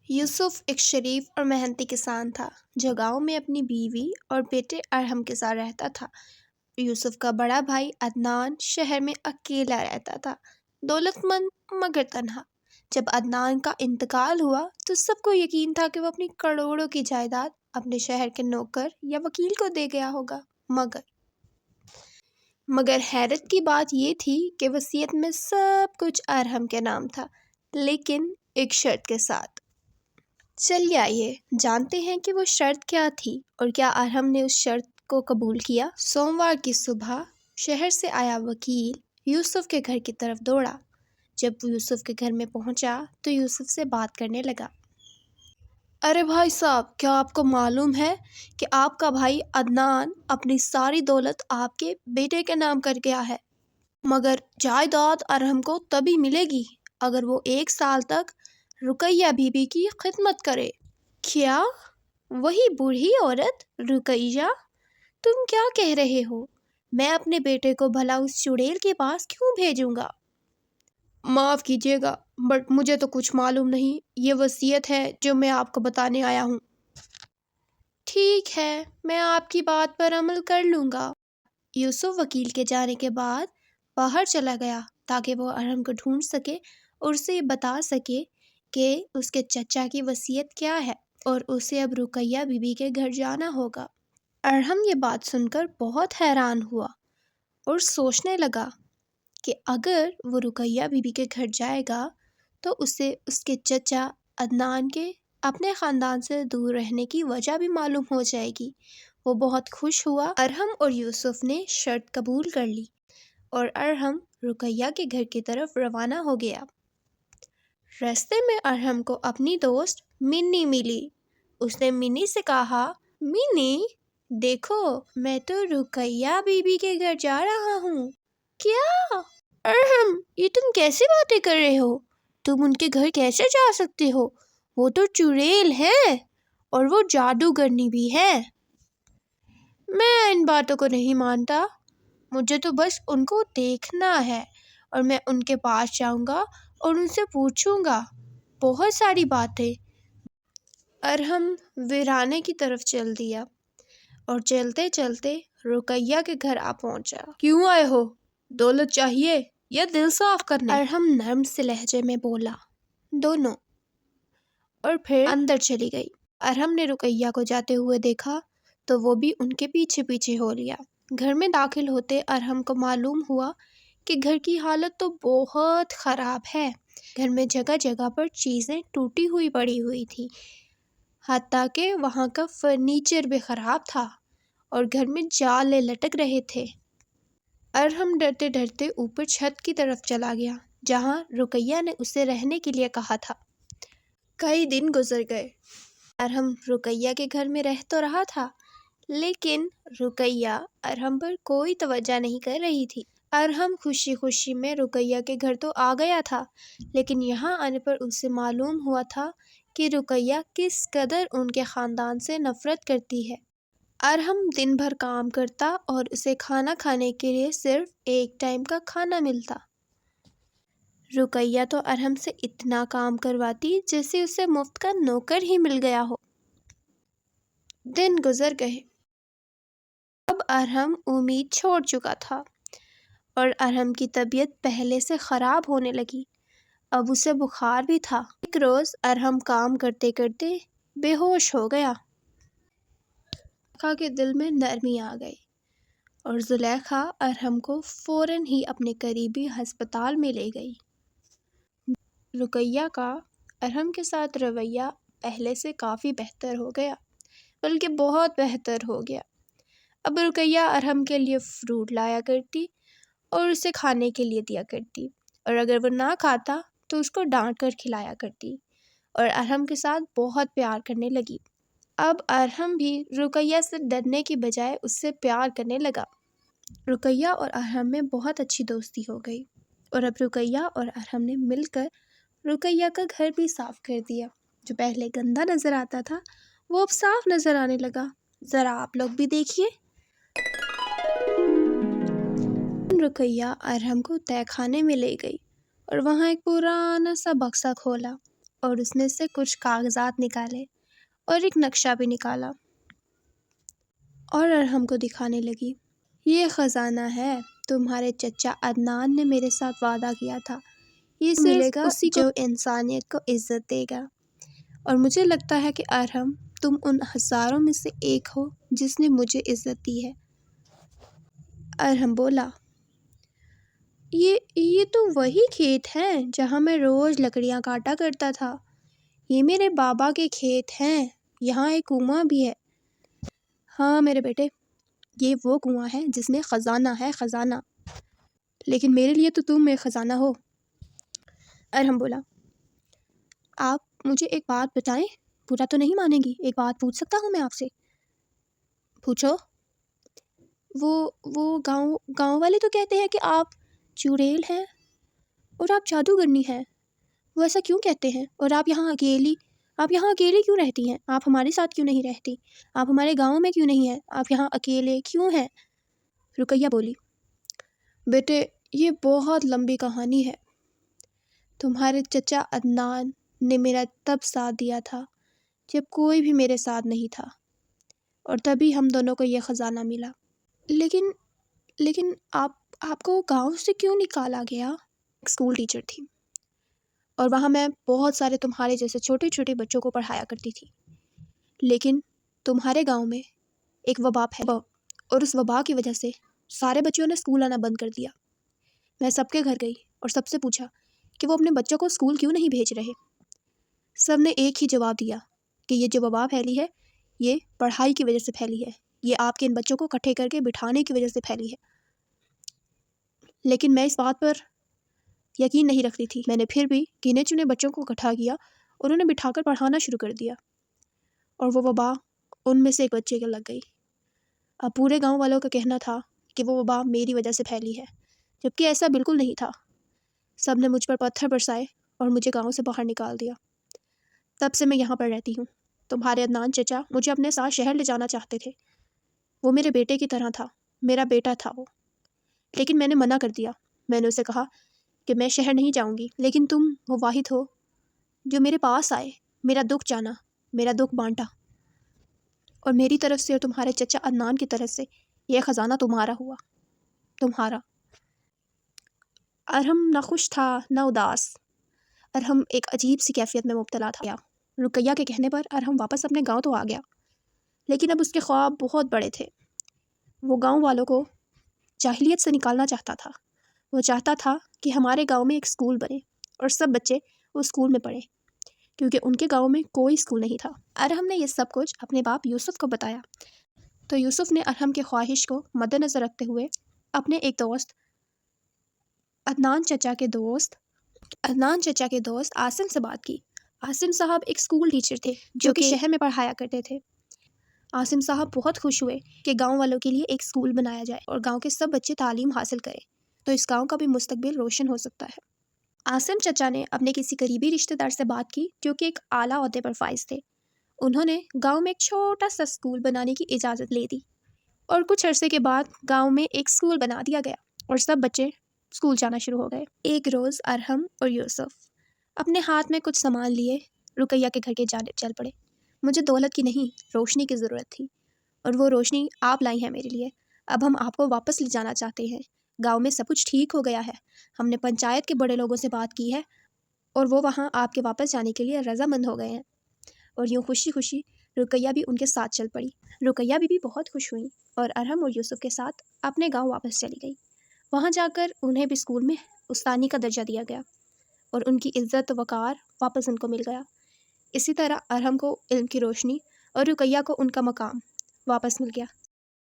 یوسف ایک شریف اور محنتی کسان تھا جو گاؤں میں اپنی بیوی اور بیٹے ارحم کے ساتھ رہتا تھا۔ یوسف کا بڑا بھائی عدنان شہر میں اکیلا رہتا تھا، دولت مند مگر تنہا۔ جب عدنان کا انتقال ہوا تو سب کو یقین تھا کہ وہ اپنی کروڑوں کی جائیداد اپنے شہر کے نوکر یا وکیل کو دے گیا ہوگا، مگر حیرت کی بات یہ تھی کہ وصیت میں سب کچھ ارحم کے نام تھا، لیکن ایک شرط کے ساتھ۔ چلیے آئیے جانتے ہیں کہ وہ شرط کیا تھی اور کیا ارحم نے اس شرط کو قبول کیا۔ سوموار کی صبح شہر سے آیا وکیل یوسف کے گھر کی طرف دوڑا۔ جب وہ یوسف کے گھر میں پہنچا تو یوسف سے بات کرنے لگا۔ ارے بھائی صاحب، کیا آپ کو معلوم ہے کہ آپ کا بھائی عدنان اپنی ساری دولت آپ کے بیٹے کے نام کر گیا ہے، مگر جائیداد ارحم کو تبھی ملے گی اگر وہ 1 سال تک رقیہ بی بی کی خدمت کرے۔ کیا؟ وہی بوڑھی عورت رقیہ؟ تم کیا کہہ رہے ہو؟ میں اپنے بیٹے کو بھلا اس چڑیل کے پاس کیوں بھیجوں گا؟ معاف کیجیے گا، بٹ مجھے تو کچھ معلوم نہیں، یہ وصیت ہے جو میں آپ کو بتانے آیا ہوں۔ ٹھیک ہے، میں آپ کی بات پر عمل کر لوں گا۔ یوسف وکیل کے جانے کے بعد باہر چلا گیا تاکہ وہ ارحم کو ڈھونڈ سکے اور اسے یہ بتا سکے کہ اس کے چچا کی وصیت کیا ہے اور اسے اب رقیہ بی بی کے گھر جانا ہوگا۔ ارحم یہ بات سن کر بہت حیران ہوا اور سوچنے لگا کہ اگر وہ رقیہ بی بی کے گھر جائے گا تو اسے اس کے چچا عدنان کے اپنے خاندان سے دور رہنے کی وجہ بھی معلوم ہو جائے گی۔ وہ بہت خوش ہوا۔ ارحم اور یوسف نے شرط قبول کر لی اور ارحم رقیہ کے گھر کی طرف روانہ ہو گیا۔ راستے میں ارحم کو اپنی دوست منی ملی۔ اس نے منی سے کہا، منی دیکھو، میں تو رقیہ بی بی کے گھر جا رہا ہوں۔ کیا؟ ارحم، یہ تم کیسی باتیں کر رہے ہو؟ تم ان کے گھر کیسے جا سکتے ہو؟ وہ تو چڑیل ہے اور وہ جادوگرنی بھی ہے۔ میں ان باتوں کو نہیں مانتا، مجھے تو بس ان کو دیکھنا ہے اور میں ان کے پاس جاؤں گا اور ان سے پوچھوں گا بہت ساری باتیں۔ ارحم ویرانے کی طرف چل دیا اور چلتے چلتے رقیہ کے گھر آ پہنچا۔ کیوں آئے ہو؟ دولت چاہیے یا دل صاف کرنے؟ ارحم نرم سے لہجے میں بولا، دونوں، اور پھر اندر چلی گئی۔ ارحم نے رقیہ کو جاتے ہوئے دیکھا تو وہ بھی ان کے پیچھے پیچھے ہو لیا۔ گھر میں داخل ہوتے ارحم کو معلوم ہوا کہ گھر کی حالت تو بہت خراب ہے۔ گھر میں جگہ جگہ پر چیزیں ٹوٹی ہوئی پڑی ہوئی تھی، حتیٰ کہ وہاں کا فرنیچر بھی خراب تھا اور گھر میں جالے لٹک رہے تھے۔ ارحم ڈرتے ڈرتے اوپر چھت کی طرف چلا گیا جہاں رقیہ نے اسے رہنے کے لیے کہا تھا۔ کئی دن گزر گئے۔ ارحم رقیہ کے گھر میں رہ تو رہا تھا، لیکن رقیہ ارحم پر کوئی توجہ نہیں کر رہی تھی۔ ارحم خوشی خوشی میں رقیہ کے گھر تو آ گیا تھا، لیکن یہاں آنے پر اسے معلوم ہوا تھا کہ رقیہ کس قدر ان کے خاندان سے نفرت کرتی ہے۔ ارحم دن بھر کام کرتا اور اسے کھانا کھانے کے لیے صرف ایک ٹائم کا کھانا ملتا۔ رقیہ تو ارحم سے اتنا کام کرواتی جیسے اسے مفت کا نوکر ہی مل گیا ہو۔ دن گزر گئے۔ اب ارحم امید چھوڑ چکا تھا اور ارحم کی طبیعت پہلے سے خراب ہونے لگی۔ اب اسے بخار بھی تھا۔ ایک روز ارحم کام کرتے کرتے بے ہوش ہو گیا۔ زلیخا کے دل میں نرمی آ گئی اور زلیخا ارحم کو فوراً ہی اپنے قریبی ہسپتال میں لے گئی۔ رقیہ کا ارحم کے ساتھ رویہ پہلے سے کافی بہتر ہو گیا، بلکہ بہت بہتر ہو گیا۔ اب رقیہ ارحم کے لیے فروٹ لایا کرتی اور اسے کھانے کے لیے دیا کرتی، اور اگر وہ نہ کھاتا تو اس کو ڈانٹ کر کھلایا کرتی اور ارحم کے ساتھ بہت پیار کرنے لگی۔ اب ارحم بھی رقیہ سے ڈرنے کی بجائے اس سے پیار کرنے لگا۔ رقیہ اور ارحم میں بہت اچھی دوستی ہو گئی اور اب رقیہ اور ارحم نے مل کر رقیہ کا گھر بھی صاف کر دیا۔ جو پہلے گندا نظر آتا تھا وہ اب صاف نظر آنے لگا۔ ذرا آپ لوگ بھی دیکھیے۔ رقیہ ارحم کو تہہ خانے میں لے گئی اور وہاں ایک پرانا سا بکسا کھولا اور اس میں سے کچھ کاغذات نکالے اور ایک نقشہ بھی نکالا اور ارحم کو دکھانے لگی۔ یہ خزانہ ہے، تمہارے چچا عدنان نے میرے ساتھ وعدہ کیا تھا، یہ ملے گا اسی کو جو انسانیت کو عزت دے گا۔ اور مجھے لگتا ہے کہ ارحم تم ان ہزاروں میں سے ایک ہو جس نے مجھے عزت دی ہے۔ ارحم بولا، یہ تو وہی کھیت ہیں جہاں میں روز لکڑیاں کاٹا کرتا تھا۔ یہ میرے بابا کے کھیت ہیں، یہاں ایک کنواں بھی ہے۔ ہاں میرے بیٹے، یہ وہ کنواں ہے جس میں خزانہ ہے، خزانہ۔ لیکن میرے لیے تو تم ایک خزانہ ہو۔ ارحم بولا، آپ مجھے ایک بات بتائیں، برا تو نہیں مانیں گی؟ ایک بات پوچھ سکتا ہوں میں آپ سے؟ پوچھو۔ وہ گاؤں والے تو کہتے ہیں کہ آپ چڑیل ہیں اور آپ جادوگرنی ہیں، وہ ایسا کیوں کہتے ہیں؟ اور آپ یہاں اکیلی کیوں رہتی ہیں؟ آپ ہمارے ساتھ کیوں نہیں رہتی؟ آپ ہمارے گاؤں میں کیوں نہیں ہیں؟ آپ یہاں اکیلے کیوں ہیں؟ رقیہ بولی، بیٹے یہ بہت لمبی کہانی ہے۔ تمہارے چچا عدنان نے میرا تب ساتھ دیا تھا جب کوئی بھی میرے ساتھ نہیں تھا، اور تبھی ہم دونوں کو یہ خزانہ ملا۔ لیکن آپ کو گاؤں سے کیوں نکالا گیا؟ ایک اسکول ٹیچر تھی اور وہاں میں بہت سارے تمہارے جیسے چھوٹے چھوٹے بچوں کو پڑھایا کرتی تھی، لیکن تمہارے گاؤں میں ایک وبا پھیلا اور اس وبا کی وجہ سے سارے بچوں نے اسکول آنا بند کر دیا۔ میں سب کے گھر گئی اور سب سے پوچھا کہ وہ اپنے بچوں کو اسکول کیوں نہیں بھیج رہے۔ سب نے ایک ہی جواب دیا کہ یہ جو وبا پھیلی ہے یہ پڑھائی کی وجہ سے پھیلی ہے، یہ آپ کے ان بچوں کو اکٹھے کر کے بٹھانے کی وجہ سے پھیلی ہے۔ لیکن میں اس بات پر یقین نہیں رکھتی تھی، میں نے پھر بھی گنے چنے بچوں کو اکٹھا کیا اور انہیں بٹھا کر پڑھانا شروع کر دیا، اور وہ وبا ان میں سے ایک بچے کے لگ گئی۔ اب پورے گاؤں والوں کا کہنا تھا کہ وہ وبا میری وجہ سے پھیلی ہے، جبکہ ایسا بالکل نہیں تھا۔ سب نے مجھ پر پتھر برسائے اور مجھے گاؤں سے باہر نکال دیا۔ تب سے میں یہاں پر رہتی ہوں۔ تمہارے عدنان چچا مجھے اپنے ساتھ شہر لے جانا چاہتے تھے، وہ میرے بیٹے کی طرح تھا، میرا بیٹا تھا وہ، لیکن میں نے منع کر دیا۔ میں نے اسے کہا کہ میں شہر نہیں جاؤں گی، لیکن تم وہ واحد ہو جو میرے پاس آئے، میرا دکھ جانا، میرا دکھ بانٹا، اور میری طرف سے اور تمہارے چچا عدنان کی طرف سے یہ خزانہ تمہارا ہوا، تمہارا۔ ارحم نہ خوش تھا نہ اداس، ارحم ایک عجیب سی کیفیت میں مبتلا تھا۔ رقیہ کے کہنے پر ارحم واپس اپنے گاؤں تو آ گیا، لیکن اب اس کے خواب بہت بڑے تھے۔ وہ گاؤں والوں کو جاہلیت سے نکالنا چاہتا تھا۔ وہ چاہتا تھا کہ ہمارے گاؤں میں ایک اسکول بنے اور سب بچے اس اسکول میں پڑھیں، کیونکہ ان کے گاؤں میں کوئی اسکول نہیں تھا۔ ارحم نے یہ سب کچھ اپنے باپ یوسف کو بتایا، تو یوسف نے ارحم کے خواہش کو مد نظر رکھتے ہوئے اپنے ایک دوست عدنان چچا کے دوست عاصم سے بات کی۔ عاصم صاحب ایک اسکول ٹیچر تھے جو کہ شہر میں پڑھایا کرتے تھے۔ عاصم صاحب بہت خوش ہوئے کہ گاؤں والوں کے لیے ایک اسکول بنایا جائے اور گاؤں کے سب بچے تعلیم حاصل کریں تو اس گاؤں کا بھی مستقبل روشن ہو سکتا ہے۔ عاصم چچا نے اپنے کسی قریبی رشتہ دار سے بات کی جو کہ ایک اعلیٰ عہدے پر فائز تھے۔ انہوں نے گاؤں میں ایک چھوٹا سا اسکول بنانے کی اجازت لے دی، اور کچھ عرصے کے بعد گاؤں میں ایک اسکول بنا دیا گیا اور سب بچے اسکول جانا شروع ہو گئے۔ ایک روز ارحم اور یوسف اپنے ہاتھ میں کچھ سامان لیے رقیہ کے گھر کی جانب چل پڑے۔ مجھے دولت کی نہیں، روشنی کی ضرورت تھی، اور وہ روشنی آپ لائی ہیں میرے لیے۔ اب ہم آپ کو واپس لے جانا چاہتے ہیں۔ گاؤں میں سب کچھ ٹھیک ہو گیا ہے، ہم نے پنچایت کے بڑے لوگوں سے بات کی ہے اور وہ وہاں آپ کے واپس جانے کے لیے رضامند ہو گئے ہیں۔ اور یوں خوشی خوشی رقیہ بھی ان کے ساتھ چل پڑی۔ رقیہ بھی بہت خوش ہوئی اور ارحم اور یوسف کے ساتھ اپنے گاؤں واپس چلی گئی۔ وہاں جا کر انہیں بھی اسکول میں استانی کا درجہ دیا گیا اور ان کی عزت و وقار واپس ان کو مل گیا۔ اسی طرح ارحم کو علم کی روشنی اور رقیہ کو ان کا مقام واپس مل گیا۔